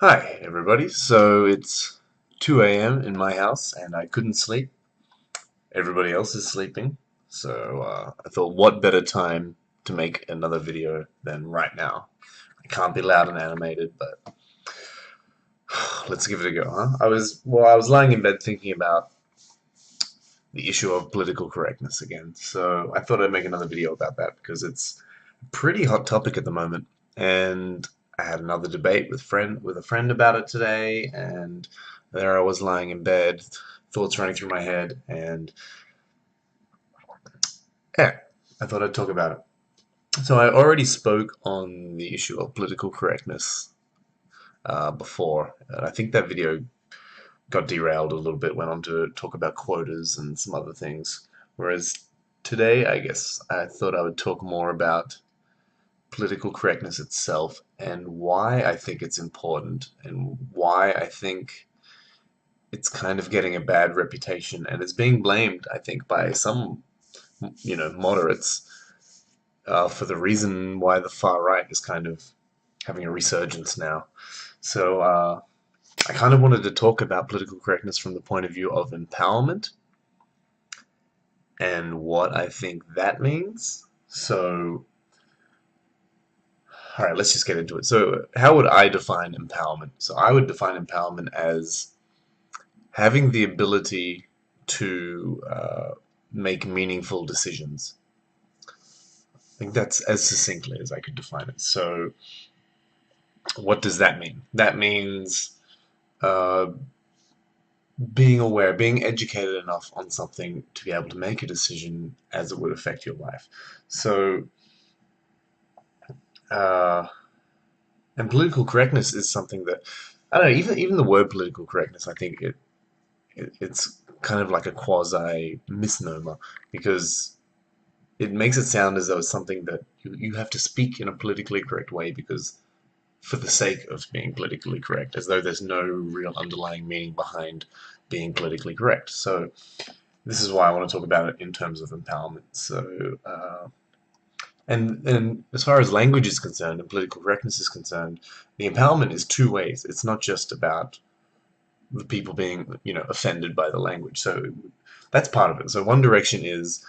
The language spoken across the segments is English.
Hi, everybody. So it's 2 a.m. in my house, and I couldn't sleep. Everybody else is sleeping. So I thought, what better time to make another video than right now? I can't be loud and animated, but let's give it a go, huh? I was lying in bed thinking about the issue of political correctness again. So I thought I'd make another video about that because it's a pretty hot topic at the moment. And I had another debate with a friend about it today, and there I was lying in bed, thoughts running through my head, and yeah, I thought I'd talk about it. So I already spoke on the issue of political correctness before, and I think that video got derailed a little bit, went on to talk about quotas and some other things. Whereas today, I guess, I thought I would talk more about political correctness itself and why I think it's important and why I think it's kind of getting a bad reputation and is being blamed, I think, by some, moderates for the reason why the far right is kind of having a resurgence now. So I kind of wanted to talk about political correctness from the point of view of empowerment and what I think that means. So, all right, let's just get into it. So, how would I define empowerment? So, I would define empowerment as having the ability to make meaningful decisions. I think that's as succinctly as I could define it. So, what does that mean? That means uh, being aware, being educated enough on something to be able to make a decision as it would affect your life. So, uh, and political correctness is something that I don't know. Even the word political correctness, I think it's kind of like a quasi misnomer because it makes it sound as though it's something that you have to speak in a politically correct way because for the sake of being politically correct, as though there's no real underlying meaning behind being politically correct. So this is why I want to talk about it in terms of empowerment. So and as far as language is concerned and political correctness is concerned, the empowerment is two ways. It's not just about the people being, offended by the language. So that's part of it. So one direction is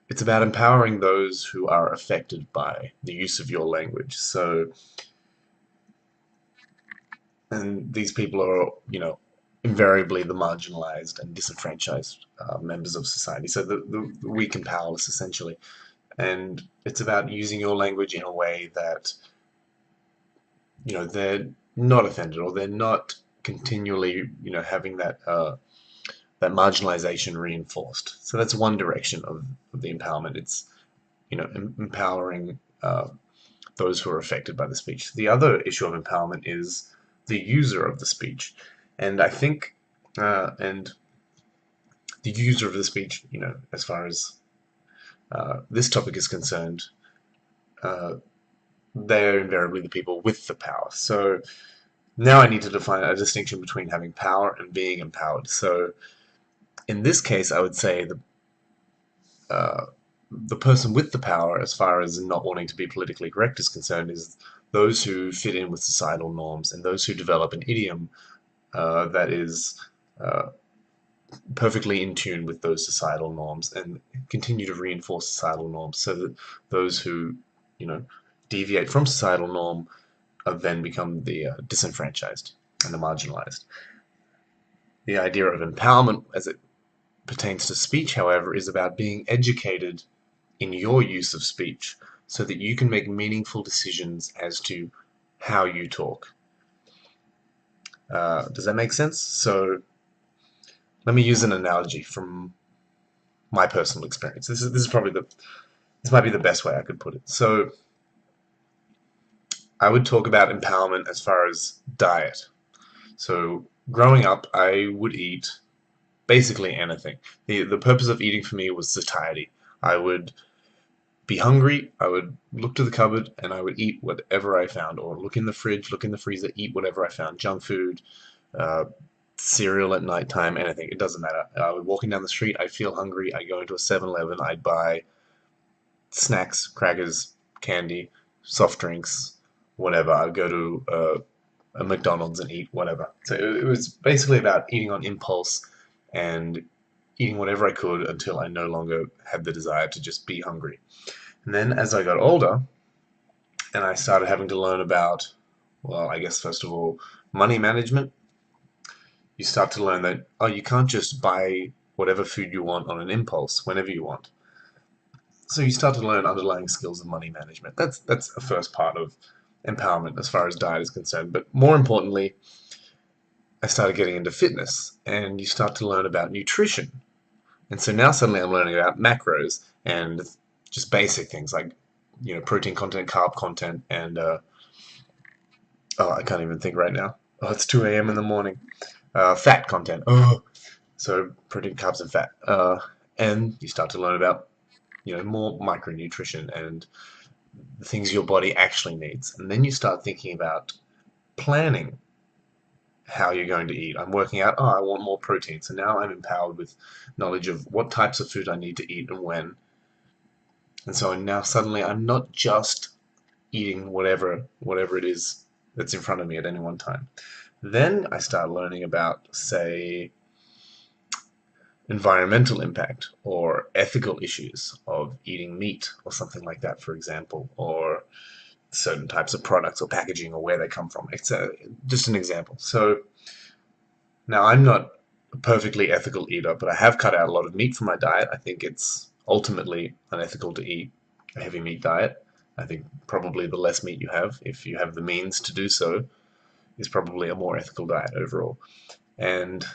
it's about empowering those who are affected by the use of your language. So, and these people are, invariably the marginalized and disenfranchised members of society. So the weak and powerless, essentially. And it's about using your language in a way that, they're not offended or they're not continually, having that marginalization reinforced. So that's one direction of the empowerment. It's empowering those who are affected by the speech. The other issue of empowerment is the user of the speech, and I think and the user of the speech, as far as this topic is concerned, uh, they're invariably the people with the power. So now I need to define a distinction between having power and being empowered. So in this case, I would say uh, the person with the power, as far as not wanting to be politically correct is concerned, is those who fit in with societal norms and those who develop an idiom that is uh, perfectly in tune with those societal norms and continue to reinforce societal norms so that those who, you know, deviate from societal norm then become the disenfranchised and the marginalized. The idea of empowerment as it pertains to speech, however, is about being educated in your use of speech so that you can make meaningful decisions as to how you talk. Does that make sense? So let me use an analogy from my personal experience. This is probably this might be the best way I could put it. So I would talk about empowerment as far as diet. So growing up, I would eat basically anything. The purpose of eating for me was satiety. I would be hungry, I would look to the cupboard and I would eat whatever I found, or look in the fridge, look in the freezer, eat whatever I found. Junk food, uh, cereal at night time, anything. It doesn't matter. Walking down the street, I'd feel hungry. I'd go into a 7-Eleven, I'd buy snacks, crackers, candy, soft drinks, whatever. I'd go to a McDonald's and eat whatever. So it was basically about eating on impulse and eating whatever I could until I no longer had the desire to just be hungry. And then as I got older and I started having to learn about, well, I guess first of all, money management, you start to learn that, oh, you can't just buy whatever food you want on an impulse whenever you want. So you start to learn underlying skills of money management. That's a first part of empowerment as far as diet is concerned. But more importantly, I started getting into fitness, and you start to learn about nutrition. And so now suddenly I'm learning about macros and just basic things like, protein content, carb content, and oh, I can't even think right now. Oh, it's 2 a.m. in the morning. Fat content. Oh, so protein, carbs, and fat. And you start to learn about, more micronutrition and the things your body actually needs. And then you start thinking about planning how you're going to eat. I'm working out, oh, I want more protein. So now I'm empowered with knowledge of what types of food I need to eat and when. And so now suddenly I'm not just eating whatever it is that's in front of me at any one time. Then I start learning about, say, environmental impact or ethical issues of eating meat or something like that, for example, or certain types of products or packaging or where they come from. It's just an example. So now I'm not a perfectly ethical eater, but I have cut out a lot of meat from my diet. I think it's ultimately unethical to eat a heavy meat diet. I think probably the less meat you have, if you have the means to do so, is probably a more ethical diet overall. And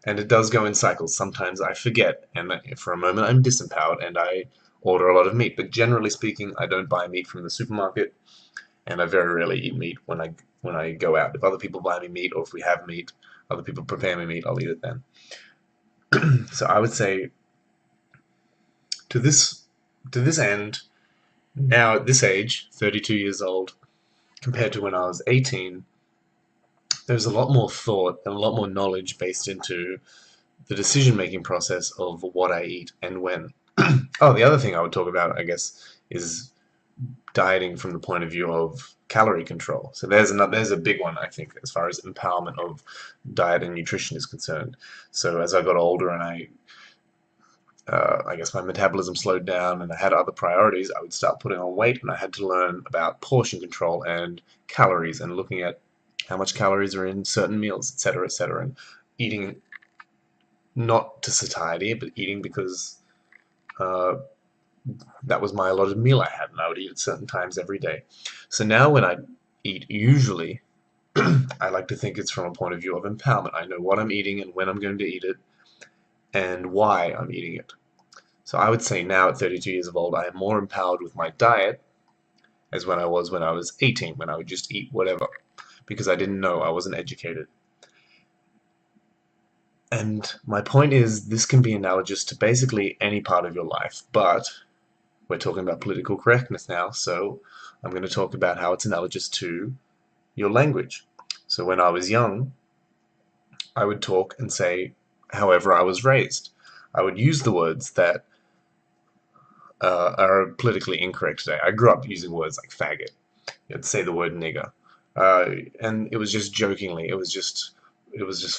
it does go in cycles. Sometimes I forget, and for a moment I'm disempowered, and I order a lot of meat. But generally speaking, I don't buy meat from the supermarket, and I very rarely eat meat when I go out. If other people buy me meat, or if we have meat, other people prepare me meat, I'll eat it then. So I would say to this end, now at this age, 32 years old, compared to when I was 18, there's a lot more thought and a lot more knowledge based into the decision-making process of what I eat and when. Oh, the other thing I would talk about, I guess, is dieting from the point of view of calorie control. So there's a big one, I think, as far as empowerment of diet and nutrition is concerned. So as I got older and I guess my metabolism slowed down and I had other priorities, I would start putting on weight, and I had to learn about portion control and calories and looking at how much calories are in certain meals, etc., and eating not to satiety, but eating because uh, that was my allotted meal I had, and I would eat at certain times every day. So now when I eat, usually, I like to think it's from a point of view of empowerment. I know what I'm eating and when I'm going to eat it and why I'm eating it. So I would say now at 32 years of old, I am more empowered with my diet as when I was 18, when I would just eat whatever, because I didn't know, I wasn't educated. And my point is, this can be analogous to basically any part of your life, but we're talking about political correctness now, so I'm going to talk about how it's analogous to your language. So when I was young, I would talk and say however I was raised. I would use the words that are politically incorrect today. I grew up using words like faggot. You'd say the word nigger. And it was just jokingly. It was just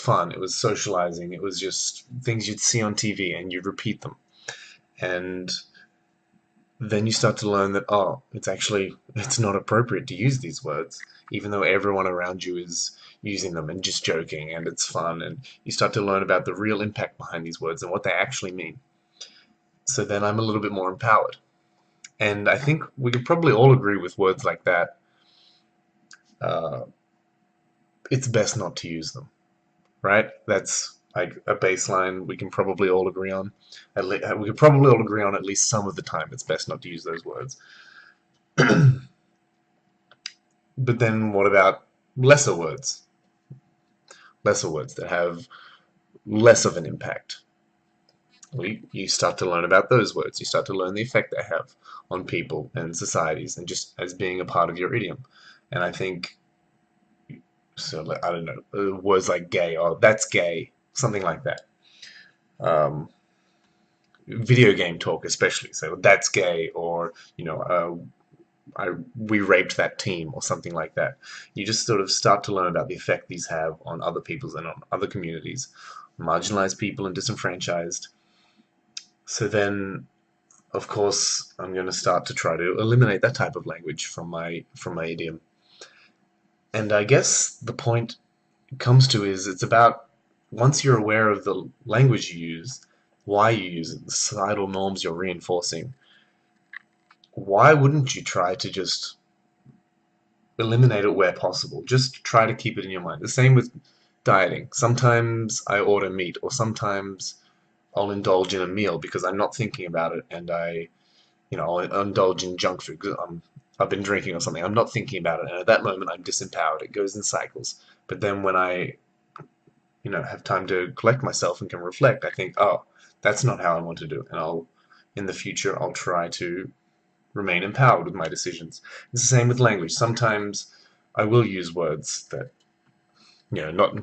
fun. It was socializing. It was just things you'd see on TV and you'd repeat them. And then you start to learn that, oh, it's not appropriate to use these words, even though everyone around you is using them and just joking and it's fun. And you start to learn about the real impact behind these words and what they actually mean. So then I'm a little bit more empowered. And I think we could probably all agree with words like that. Uh, it's best not to use them, right? That's like a baseline we can probably all agree on. We could probably all agree on at least some of the time it's best not to use those words. But then what about lesser words? Lesser words that have less of an impact. You start to learn about those words. You start to learn the effect they have on people and societies and just as being a part of your idiom. And I think, so I don't know, words like gay or that's gay, something like that. Um, Video game talk especially. So that's gay, or we raped that team or something like that. You just sort of start to learn about the effect these have on other people's and on other communities, marginalized people and disenfranchised. So then, of course, I'm going to start to try to eliminate that type of language from my idiom. And I guess the point it comes to is it's about once you're aware of the language you use, why you use it, the societal norms you're reinforcing, why wouldn't you try to just eliminate it where possible? Just try to keep it in your mind. The same with dieting. Sometimes I order meat, or sometimes I'll indulge in a meal because I'm not thinking about it, and I'll indulge in junk food because I've been drinking or something. I'm not thinking about it, and at that moment I'm disempowered. It goes in cycles. But then when I, have time to collect myself and can reflect, I think, oh, that's not how I want to do it, and in the future, I'll try to remain empowered with my decisions. It's the same with language. Sometimes I will use words that, not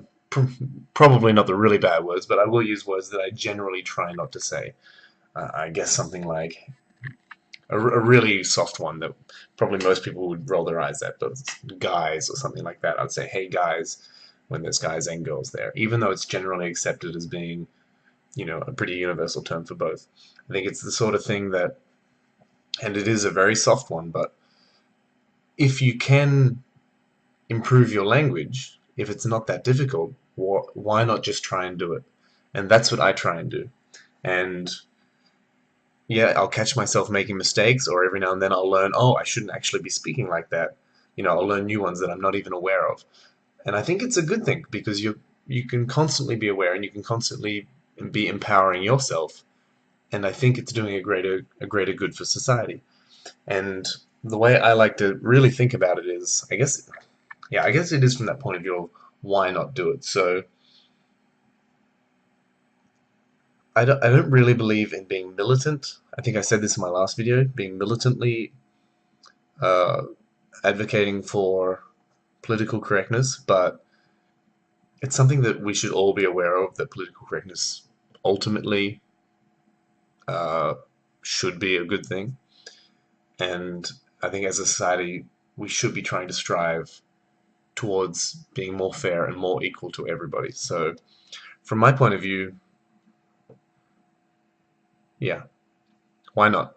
probably not the really bad words, but I will use words that I generally try not to say. I guess something like a really soft one that probably most people would roll their eyes at, but guys or something like that. I'd say, hey guys, when there's guys and girls there, even though it's generally accepted as being, a pretty universal term for both. I think it's the sort of thing that, and it is a very soft one, but if you can improve your language, if it's not that difficult, why not just try and do it? And that's what I try and do. And yeah, I'll catch myself making mistakes, or every now and then I'll learn, oh, I shouldn't actually be speaking like that. I'll learn new ones that I'm not even aware of. And I think it's a good thing because you can constantly be aware and you can constantly be empowering yourself. And I think it's doing a greater good for society. And the way I like to really think about it is, I guess it is from that point of view of why not do it. So I don't really believe in being militant. I think I said this in my last video, being militantly uh, advocating for political correctness, but it's something that we should all be aware of, that political correctness ultimately uh, should be a good thing. And I think as a society, we should be trying to strive towards being more fair and more equal to everybody. So, from my point of view, yeah, why not?